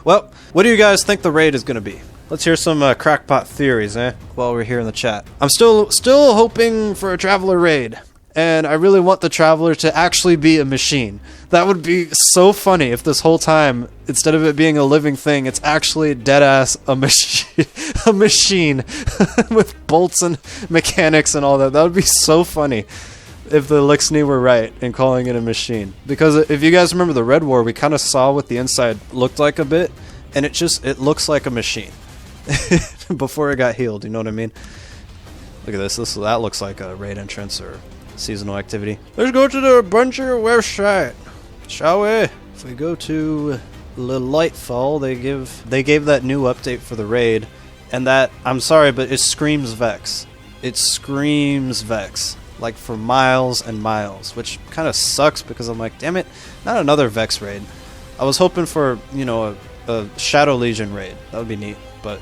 Well, what do you guys think the raid is going to be? Let's hear some crackpot theories, while we're here in the chat. I'm still hoping for a Traveler raid, and I really want the Traveler to actually be a machine. That would be so funny if this whole time, instead of it being a living thing, it's actually dead-ass a machine with bolts and mechanics and all that. That would be so funny if the Lixney were right in calling it a machine. Because if you guys remember the Red War, we kind of saw what the inside looked like a bit, and it looks like a machine. Before it got healed, you know what I mean? Look at this. That looks like a raid entrance or seasonal activity. Let's go to the Buncher website, shall we? If we go to Lightfall, they gave that new update for the raid, and that, I'm sorry, but it screams Vex. It screams Vex, like for miles and miles, which kind of sucks because I'm like, damn it, not another Vex raid. I was hoping for, you know, a Shadow Legion raid. That would be neat, but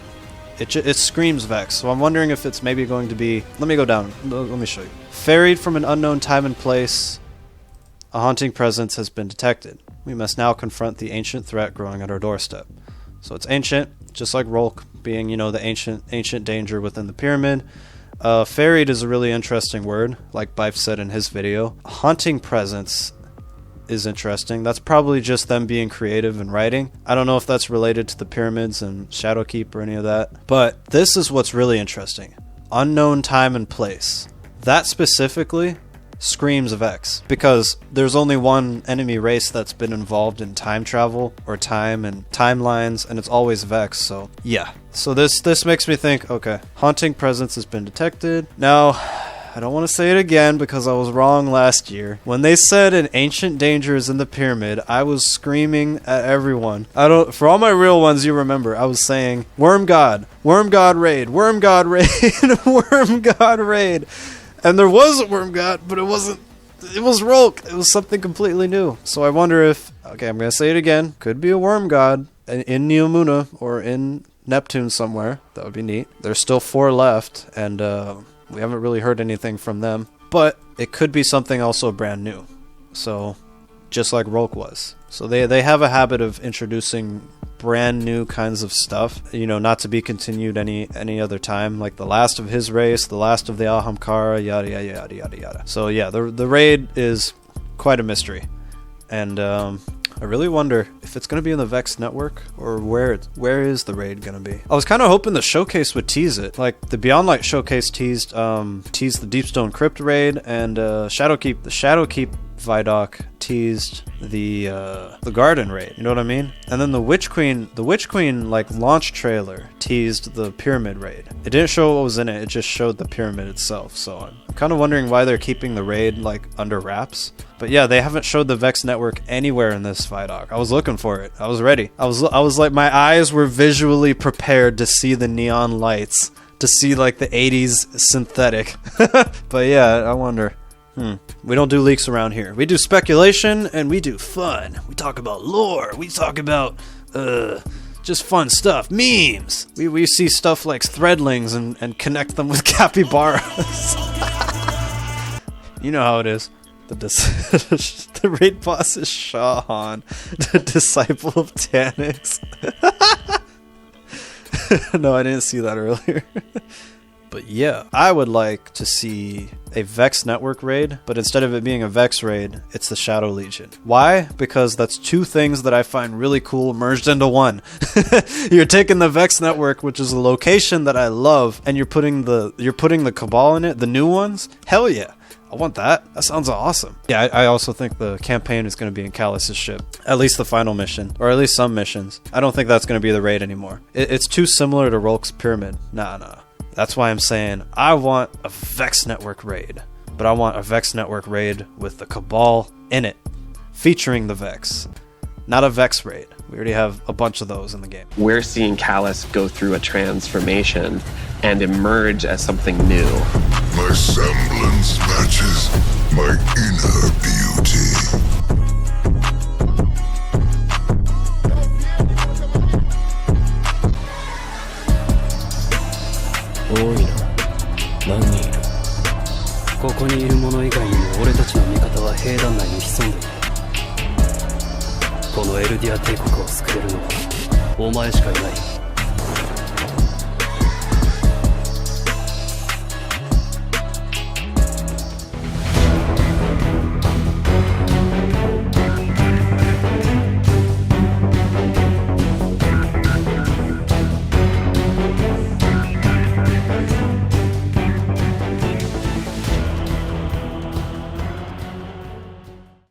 it screams Vex, so I'm wondering if it's maybe going to be... Let me go down. Let me show you. Ferried from an unknown time and place, a haunting presence has been detected. We must now confront the ancient threat growing at our doorstep. So it's ancient, just like Rolk being, you know, the ancient danger within the pyramid. Ferried is a really interesting word, like Bife said in his video. Haunting presence is interesting. That's probably just them being creative and writing. I don't know if that's related to the pyramids and Shadowkeep or any of that. But this is what's really interesting. Unknown time and place. That specifically screams Vex, because there's only one enemy race that's been involved in time travel or time and timelines, and it's always Vex. So yeah. So this makes me think, okay, haunting presence has been detected. Now, I don't want to say it again because I was wrong last year. When they said an ancient danger is in the pyramid, I was screaming at everyone. For all my real ones, you remember, I was saying, Worm God Raid, Worm God Raid, Worm God Raid. And there was a Worm God, but it was Rolk. It was something completely new. So I wonder if, okay, I'm going to say it again, could be a Worm God in Neomuna or in Neptune somewhere. That would be neat. There's still 4 left, and we haven't really heard anything from them, but it could be something also brand new. So, just like Rolk was. So they have a habit of introducing brand new kinds of stuff, you know, not to be continued any other time, like the last of his race, the last of the Ahamkara, yada yada yada yada yada. So yeah, the raid is quite a mystery, and I really wonder if it's going to be in the Vex Network, or where is the raid going to be. I was kind of hoping the showcase would tease it. Like, the Beyond Light showcase teased the Deepstone Crypt raid, and the Shadowkeep Vidoc teased the Garden raid. You know what I mean? And then the Witch Queen like launch trailer teased the Pyramid raid. It didn't show what was in it, it just showed the pyramid itself. So I'm kind of wondering why they're keeping the raid like under wraps. But yeah, they haven't showed the Vex Network anywhere in this Vidoc. I was looking for it. I was ready. I was like, my eyes were visually prepared to see the neon lights, to see like the 80s synthetic. But yeah, I wonder. We don't do leaks around here. We do speculation and we do fun. We talk about lore. We talk about just fun stuff. Memes. We see stuff like threadlings and connect them with capybaras. You know how it is. The raid boss is Shahan, the disciple of Taniks. No, I didn't see that earlier. But yeah, I would like to see a Vex Network raid, but instead of it being a Vex raid, it's the Shadow Legion. Why? Because that's 2 things that I find really cool merged into one. You're taking the Vex Network, which is a location that I love, and you're putting the Cabal in it, the new ones. Hell yeah. I want that. That sounds awesome. Yeah, I also think the campaign is going to be in Callus's ship. At least the final mission, or at least some missions. I don't think that's going to be the raid anymore. It's too similar to Rolk's Pyramid. Nah. That's why I'm saying I want a Vex Network raid. But I want a Vex Network raid with the Cabal in it, featuring the Vex. Not a Vex raid. We already have a bunch of those in the game. We're seeing Callus go through a transformation and emerge as something new. My semblance matches my inner beauty. 多いな。何人いる？ここにいる者以外にも俺たちの味方は兵団内に潜んでいる。このエルディア帝国を救えるのはお前しかいない